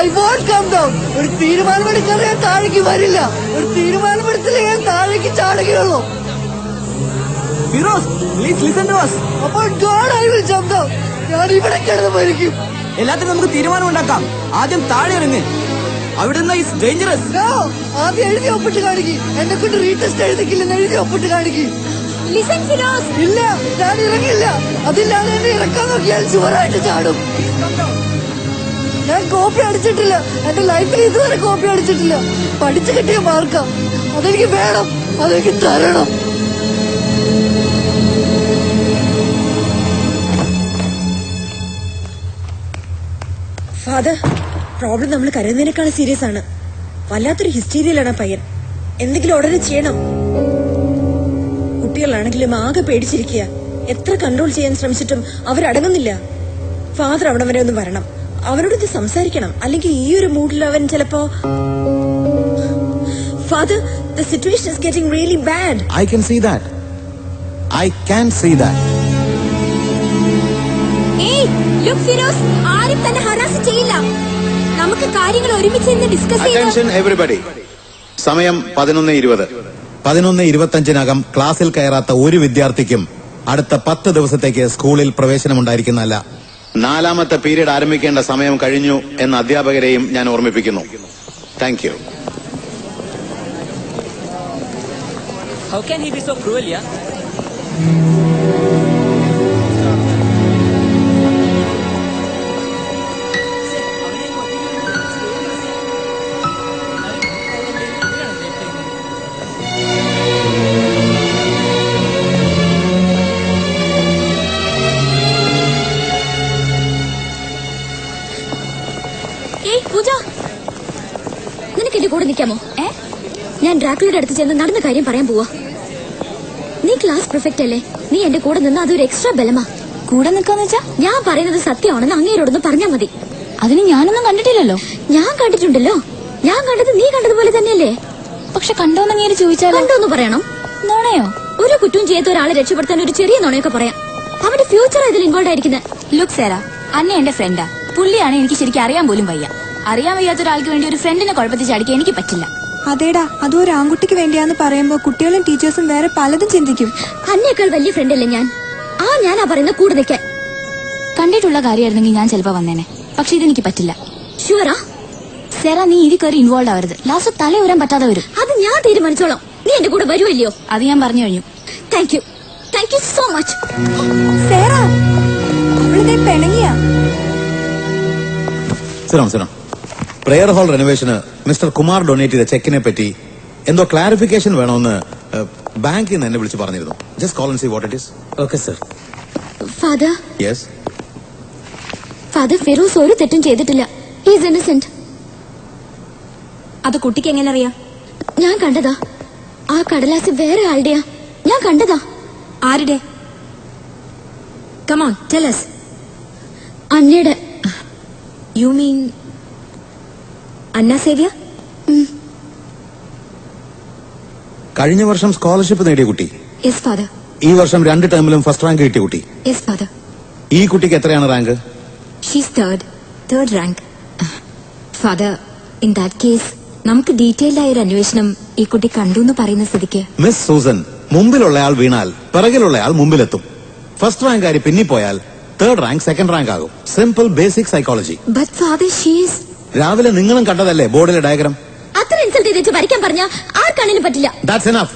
I won't come down. ഒരു തീരുമാനമെടുക്കാതെ ഞാൻ താഴേക്ക് വരില്ല. ഒരു തീരുമാനമെടുത്തില്ല ഞാൻ താഴേക്ക് ചാടുകയുള്ളൂ. Firoz, please listen to us. അപ്പോൾ God, I will jump down. ഞാൻ ഇവിടെ കിടന്ന് മരിക്കും. എല്ലാത്തിനും നമുക്ക് തീരുമാനം ഉണ്ടാക്കാം. ആദ്യം താഴെ ഇറങ്ങ്. അവിടെ നിന്ന് ഇസ് ഡേഞ്ചറസ്. ആദ്യം എഴുതി ഒപ്പിട്ട് കാണിക്കും. എന്നെ കൊണ്ട് റീടെസ്റ്റ് എഴുതിക്കില്ലെന്ന് എഴുതി ഒപ്പിട്ട് കാണിക്കും. ഇല്ല, ഞാൻ ഇറങ്ങില്ല. അതില്ലാതെ എന്നെ ഇറക്കാൻ നോക്കിയാൽ ചുവരായിട്ട് ചാടും. ഞാൻ കോപ്പി അടിച്ചിട്ടില്ല. എന്റെ ലൈഫിൽ ഇതുവരെ കോപ്പി അടിച്ചിട്ടില്ല. പഠിച്ചു കിട്ടിയ മാർക്കാ. അതെനിക്ക് വേണം, അതെനിക്ക് തരണം. ഫാദർ, പ്രോബ്ലം നമ്മൾ കരുതുന്നതിനേക്കാൾ സീരിയസ് ആണ്. വല്ലാത്തൊരു ഹിസ്റ്റീരിയലാണ് പയ്യൻ. എന്തെങ്കിലും ഉടനെ ചെയ്യണം. കുട്ടികളാണെങ്കിലും ആകെ പേടിച്ചിരിക്കുക. എത്ര കൺട്രോൾ ചെയ്യാൻ ശ്രമിച്ചിട്ടും അവരടങ്ങുന്നില്ല. ഫാദർ അവിടെ വരെ ഒന്ന് വരണം. അവനോട് ഇത് സംസാരിക്കണം. അല്ലെങ്കിൽ ഈ ഒരു മൂഡിൽ അവൻ ചിലപ്പോ... father, the situation is getting really bad. I can see that. I can see that. Look, Firoz, ആരും തന്നെ ഹറാസ് ചെയ്യില്ല. നമുക്ക് കാര്യങ്ങൾ ഒരുമിച്ച് ഡിസ്കസ് ചെയ്യാം. Attention everybody. സമയം 11:20. 11:25 ക്ലാസ്സിൽ കയറാത്ത ഒരു വിദ്യാർത്ഥിക്കും അടുത്ത 10 ദിവസത്തേക്ക് സ്കൂളിൽ പ്രവേശനമുണ്ടായിരിക്കുന്നതല്ല. 4ാമത്തെ പീരീഡ് ആരംഭിക്കേണ്ട സമയം കഴിഞ്ഞു എന്ന അധ്യാപകരെയും ഞാൻ ഓർമ്മിപ്പിക്കുന്നു. Thank you. How can he be so cruel, yeah? നിനക്ക് എന്റെ കൂടെ നിൽക്കാമോ? ഞാൻ ഡ്രാക്കുലയുടെ അടുത്ത് ചെന്ന് നടന്ന കാര്യം പറയാൻ പോവാ. നീ ക്ലാസ് പെർഫെക്റ്റ് അല്ലേ? നീ എന്റെ കൂടെ നിന്ന് അതൊരു എക്സ്ട്രാ ബലമാ. കൂടെ നിൽക്കാന്ന് വെച്ചാ ഞാൻ പറയുന്നത് സത്യമാണെന്ന് അങ്ങേരോടൊന്ന് പറഞ്ഞാ മതി. അതിന് ഞാനൊന്നും കണ്ടിട്ടില്ലല്ലോ. ഞാൻ കണ്ടിട്ടുണ്ടല്ലോ. ഞാൻ കണ്ടത് നീ കണ്ടതുപോലെ തന്നെയല്ലേ? പക്ഷെ കണ്ടോന്ന് നീ ചോദിച്ചാലോ? കണ്ടോന്ന് പറയണം. നോണയോ? ഒരു കുറ്റവും ചെയ്യാത്ത ഒരാളെ രക്ഷപ്പെടുത്താൻ ഒരു ചെറിയ നോണയൊക്കെ പറയാം. അവന്റെ ഫ്യൂച്ചർ ഇതിൽ ഇൻവോൾവ് ആയിരിക്കുന്നത്. ലുക്ക് സേറ, അന്ന എന്റെ ഫ്രണ്ടാ. പുള്ളിയാണ് എനിക്ക് ശരിക്കും അറിയാൻ പോലും വയ്യ. അറിയാൻ വയ്യാത്ത ഒരാൾക്ക് വേണ്ടി ഒരു ഫ്രണ്ടിനെ കുഴപ്പത്തിൽ ചടിക്കാൻ എനിക്ക് പറ്റില്ല. അതേടാ, അതും ഒരു ആൺകുട്ടിക്ക് വേണ്ടിയാന്ന് പറയുമ്പോ കുട്ടികളും ടീച്ചേഴ്സും വേറെ പലതും ചിന്തിക്കും. അന്നേക്കാൾ വലിയ ഫ്രണ്ടല്ലേ ഞാൻ. ഞാനാ പറയുന്ന കൂടെ നിൽക്കാൻ. കണ്ടിട്ടുള്ള കാര്യമായിരുന്നെങ്കിൽ ഞാൻ ചിലപ്പോ വന്നേനെ. പക്ഷെ ഇതെനിക്ക് പറ്റില്ല. ഷുവറാ? സെറ, നീ ഇതിൽ കയറി ഇൻവോൾവ് ആവരുത്. ലാസ്റ്റ് തല ഉയരാൻ പറ്റാതെ വരും. അത് ഞാൻ തീരുമാനിച്ചോളാം. നീ എന്റെ കൂടെ വരുമല്ലയോ? അത് ഞാൻ പറഞ്ഞു കഴിഞ്ഞു. Thank you, thank you so much. Sera, അവളിതേ പിണങ്ങിയാ. പ്രെയർ ഹാൾ റെനോവേഷന് മിസ്റ്റർ കുമാർ ഡൊണേറ്റ് ചെയ്ത ചെക്കിനെ പറ്റി എന്തോ ക്ലാരിഫിക്കേഷൻ വേണമെന്ന് ബാങ്കിൽ നിന്ന് എന്നെ വിളിച്ച് പറഞ്ഞിരുന്നു. Just call and see what it is. Okay sir. Father, yes. Father, Firoz ഒരു തെറ്റും ചെയ്തിട്ടില്ല. He is innocent. അത് കുട്ടിക്ക് എങ്ങനെ അറിയാം? ഞാൻ കണ്ടതാ. ആ കടലാസ് വേറെ ആളുടെയാ. ഞാൻ കണ്ടതാ. ആരുടെ? Come on, tell us. അന്നയുടെ. യു മീൻ അന്ന സേവ്യ? കഴിഞ്ഞ വർഷം സ്കോളർഷിപ്പ് നേടിയ കുട്ടി. Yes father. ഈ വർഷം 2 ടേമിലും ഫസ്റ്റ് റാങ്ക് കിട്ടിയ കുട്ടി. Yes father. ഈ കുട്ടിക്ക് എത്രയാണ് rank? She's third rank. Father, in that case നമുക്ക് ഡീറ്റെയിൽഡ് ആയ ഒരു അന്വേഷണം ഈ കുട്ടി കണ്ടു എന്ന് പറയുന്ന സ്ഥിതിക്ക്. മിസ് സൂസൻ, മുമ്പിലുള്ളയാൾ വീണാൽ പിറകിലുള്ളയാൾ മുമ്പിലെത്തും. ഫസ്റ്റ് റാങ്ക് ആയി പിന്നിപ്പോയാൽ 3rd റാങ്ക് 2nd റാങ്ക് ആകും. Simple basic psychology. But father, she's... രാവിലെ നിങ്ങളും കണ്ടതല്ലേ ബോർഡിലെ ഡയഗ്രാം? അത്ര ഇൻസൾട്ട് ചെയ്തിട്ട് വരയ്ക്കാൻ പറഞ്ഞ ആർക്കാണേലും പറ്റില്ല. That's enough.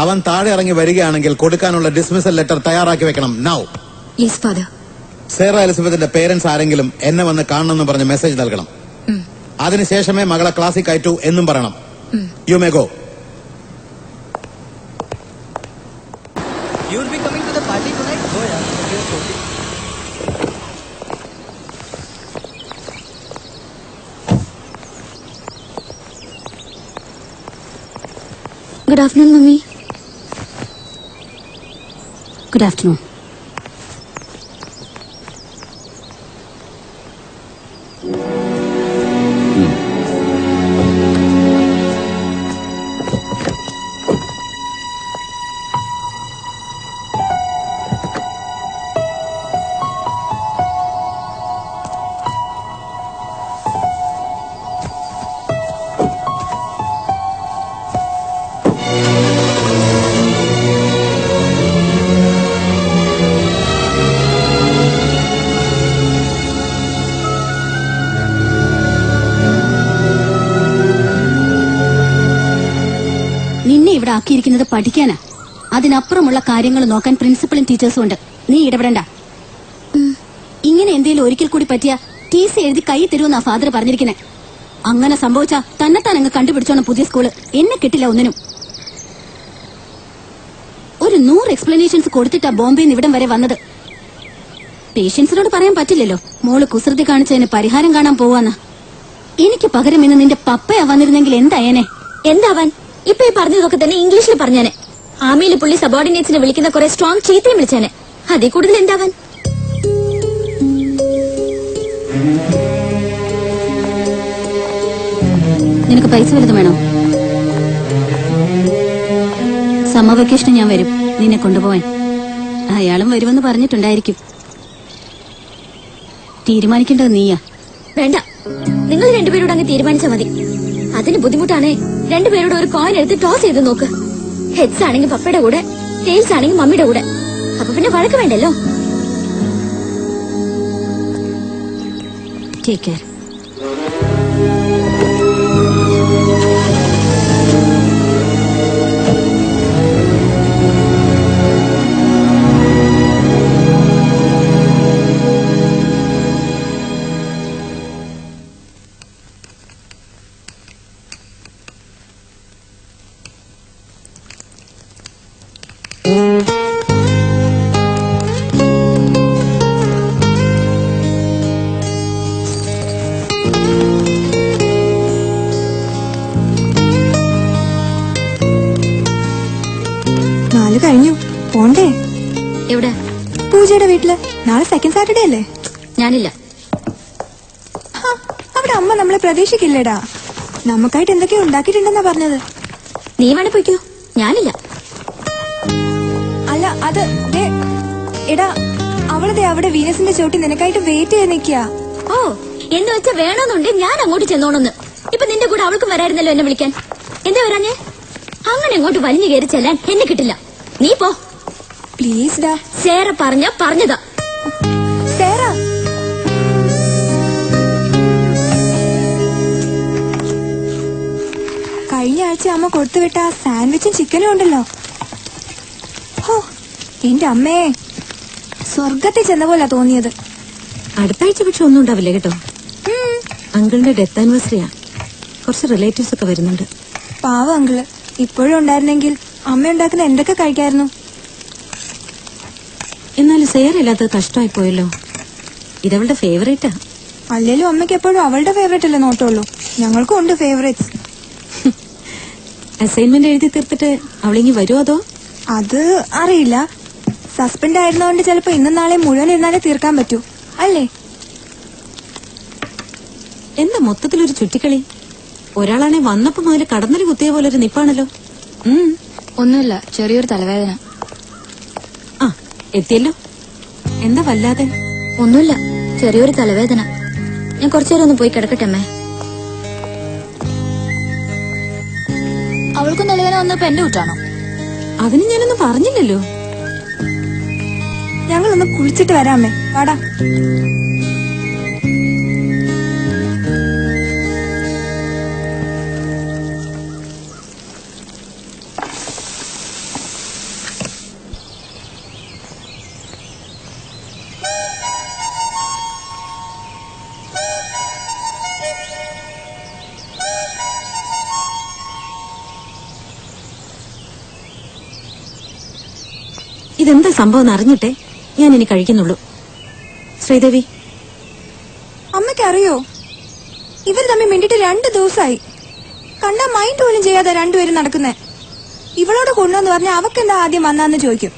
അവൻ താഴെ ഇറങ്ങി വരികയാണെങ്കിൽ കൊടുക്കാനുള്ള ഡിസ്മിസൽ ലെറ്റർ തയ്യാറാക്കി വെക്കണം. നൗ. Yes father. സേറ എലിസബത്തിന്റെ പേരൻസ് ആരെങ്കിലും എന്നെ വന്ന് കാണണമെന്ന് പറഞ്ഞ് മെസ്സേജ് നൽകണം. അതിനുശേഷമേ മകളെ ക്ലാസ്സിൽ കയറ്റൂ എന്നും പറയണം. You may go. You will be coming to the party tonight? Go, yeah. Good afternoon, Mummy. Good afternoon. ഇവിടെ ആക്കിയിരിക്കുന്നത് പഠിക്കാനാ. അതിനപ്പുറമുള്ള കാര്യങ്ങൾ നോക്കാൻ പ്രിൻസിപ്പളും ടീച്ചേഴ്സും ഉണ്ട്. നീ ഇടപെടണ്ട. ഇങ്ങനെ എന്തേലും ഒരിക്കൽ കൂടി പറ്റിയ TC എഴുതി കൈ തരുമെന്നാ ഫാദർ പറഞ്ഞിരിക്കുന്നത്. അങ്ങനെ സംഭവിച്ചാ തന്നെത്താൻ അങ്ങ് കണ്ടുപിടിച്ചോണം പുതിയ സ്കൂള്. എന്നെ കിട്ടില്ല ഒന്നിനും. ഒരു 100 എക്സ്പ്ലനേഷൻസ് കൊടുത്തിട്ടാ ബോംബെന്ന് ഇവിടം വരെ വന്നത്. പേഷ്യൻസിനോട് പറയാൻ പറ്റില്ലല്ലോ മോള് കുസൃതി കാണിച്ചതിന് പരിഹാരം കാണാൻ പോവാന്ന്. എനിക്ക് പകരം ഇന്ന് നിന്റെ പപ്പയാ വന്നിരുന്നെങ്കിൽ എന്തായേനെ? എന്താവാൻ? ഇപ്പൊ ഈ പറഞ്ഞതൊക്കെ തന്നെ ഇംഗ്ലീഷിൽ പറഞ്ഞേനെ. ആമയില് പുള്ളി സബോർഡിനേറ്റ്സിനെ വിളിക്കുന്ന കുറെ സ്ട്രോങ് ചീത്തയും വിളിച്ചേനെ. അതിൽ കൂടുതൽ എന്താവാൻ? നിനക്ക് പൈസ വലുത് വേണോ? സമ്മർ വെക്കേഷന് ഞാൻ വരും നിന്നെ കൊണ്ടുപോവാൻ. അയാളും വരുമെന്ന് പറഞ്ഞിട്ടുണ്ടായിരിക്കും. തീരുമാനിക്കേണ്ടത് നീയാ. വേണ്ട, നിങ്ങൾ രണ്ടുപേരോട് അങ്ങ് തീരുമാനിച്ചാൽ മതി. അതിന് ബുദ്ധിമുട്ടാണേ. രണ്ടുപേരോട് ഒരു കോയിൻ എടുത്ത് ടോസ് ചെയ്ത് നോക്ക്. ഹെഡ്സ് ആണെങ്കിൽ പപ്പയുടെ കൂടെ, ടെയിൽസ് ആണെങ്കിൽ മമ്മിയുടെ കൂടെ. അപ്പൊ പിന്നെ വഴക്ക് വേണ്ടല്ലോ. Take care. കഴിഞ്ഞു പോണ്ടേ? എവിടെ? പൂജയുടെ വീട്ടില്. നാളെ സെക്കൻഡ് സാറ്റർഡേ അല്ലേ? ഞാനില്ല. അവിടെ അമ്മ നമ്മളെ പ്രതീക്ഷിക്കില്ലേടാ. നമുക്കായിട്ട് എന്തൊക്കെയോ ഉണ്ടാക്കിയിട്ടുണ്ടെന്നാ പറഞ്ഞത്. നീ വേണേ പോയിക്കോ, ഞാനില്ല. അല്ല അത് എടാ അവളതെ അവിടെ വീനസിന്റെ ചോട്ടി നിനക്കായിട്ട് വെയിറ്റ് ചെയ്ത് നിക്കാ. ഓ, എന്ന് വെച്ചാ വേണമെന്നുണ്ട് ഞാൻ അങ്ങോട്ട് ചെന്നോണെന്ന്. ഇപ്പൊ നിന്റെ കൂടെ അവൾക്കും വരായിരുന്നല്ലോ എന്നെ വിളിക്കാൻ. എന്താ വരാഞ്ഞേ? അങ്ങനെ അങ്ങോട്ട് വലിഞ്ഞു കയറി ചെല്ലാൻ എന്നെ കിട്ടില്ല. നീ പോ പ്ലീസ് ഡാ. സേറ പറഞ്ഞതാ. സേറ കഴിഞ്ഞ ആഴ്ച അമ്മ കൊടുത്തുവിട്ട സാൻഡ്വിച്ചും ചിക്കനും ഉണ്ടല്ലോ. ഹോ എന്റെ അമ്മേ, സ്വർഗത്തിൽ ചെന്ന പോലെ തോന്നിയത്. അടുത്ത ആഴ്ച പക്ഷെ ഒന്നും ഉണ്ടാവില്ല കേട്ടോ. അങ്കിളിന്റെ ഡെത്ത് ആനിവേഴ്സറിയാ. കുറച്ച് റിലേറ്റീവ്സ് ഒക്കെ വരുന്നുണ്ട്. പാവം അങ്കിള്. ഇപ്പോഴും ഉണ്ടായിരുന്നെങ്കിൽ അമ്മ ഉണ്ടാക്കുന്ന എന്തൊക്കെ കഴിക്കായിരുന്നു. എന്നാലും സേറില്ലാത്തത് കഷ്ടമായി പോയല്ലോ. ഇതവളുടെ ഫേവറേറ്റാ. അല്ലേലും അമ്മയ്ക്ക് എപ്പോഴും അവളുടെ ഫേവറേറ്റ് അല്ലേ നോട്ടുള്ളൂ. ഞങ്ങൾക്കും ഉണ്ട് ഫേവറേറ്റ്സ്. അസൈൻമെന്റ് എഴുതി തീർത്തിട്ട് അവളിങ്ങി വരുമോ അതോ? അത് അറിയില്ല. സസ്പെൻഡ് ആയിരുന്നോണ്ട് ചിലപ്പോ ഇന്നും നാളെ മുഴുവൻ ഇരുന്നാലേ തീർക്കാൻ പറ്റൂ അല്ലേ? എന്താ മൊത്തത്തിലൊരു ചുറ്റിക്കളി. ഒരാളാണെ വന്നപ്പോ മുതൽ കടന്നല് കുത്തിയ പോലെ ഒരു നിപ്പാണല്ലോ. ഒന്നുമില്ല, ചെറിയൊരു തലവേദന. ആ എത്തിയല്ലോ. എന്താ വല്ലാതെ? ഒന്നുമില്ല, ചെറിയൊരു തലവേദന. ഞാൻ കുറച്ചുനേരം ഒന്ന് പോയി കിടക്കട്ടെ അമ്മേ. അവൾക്കും തലവേദന വന്നപ്പോ എന്റെ കുറ്റാണോ? അതിന് ഞാനൊന്നും പറഞ്ഞില്ലല്ലോ. ഞങ്ങളൊന്ന് കുളിച്ചിട്ട് വരാമേ. വാടാ. ഇതെന്താ സംഭവം എന്ന് അറിഞ്ഞിട്ടേ ഞാൻ ഇനി കഴിക്കുന്നുള്ളൂ. ശ്രീദേവി, അമ്മയ്ക്ക് അറിയോ ഇവർ തമ്മിൽ മിണ്ടിട്ട് 2 ദിവസമായി. കണ്ടാ മൈൻഡ് പോലും ചെയ്യാതെ രണ്ടുപേരും നടക്കുന്നേ. ഇവളോട് കൊണ്ടുവന്ന് പറഞ്ഞാൽ അവക്കെന്താ ആദ്യം വന്നാന്ന് ചോദിക്കും.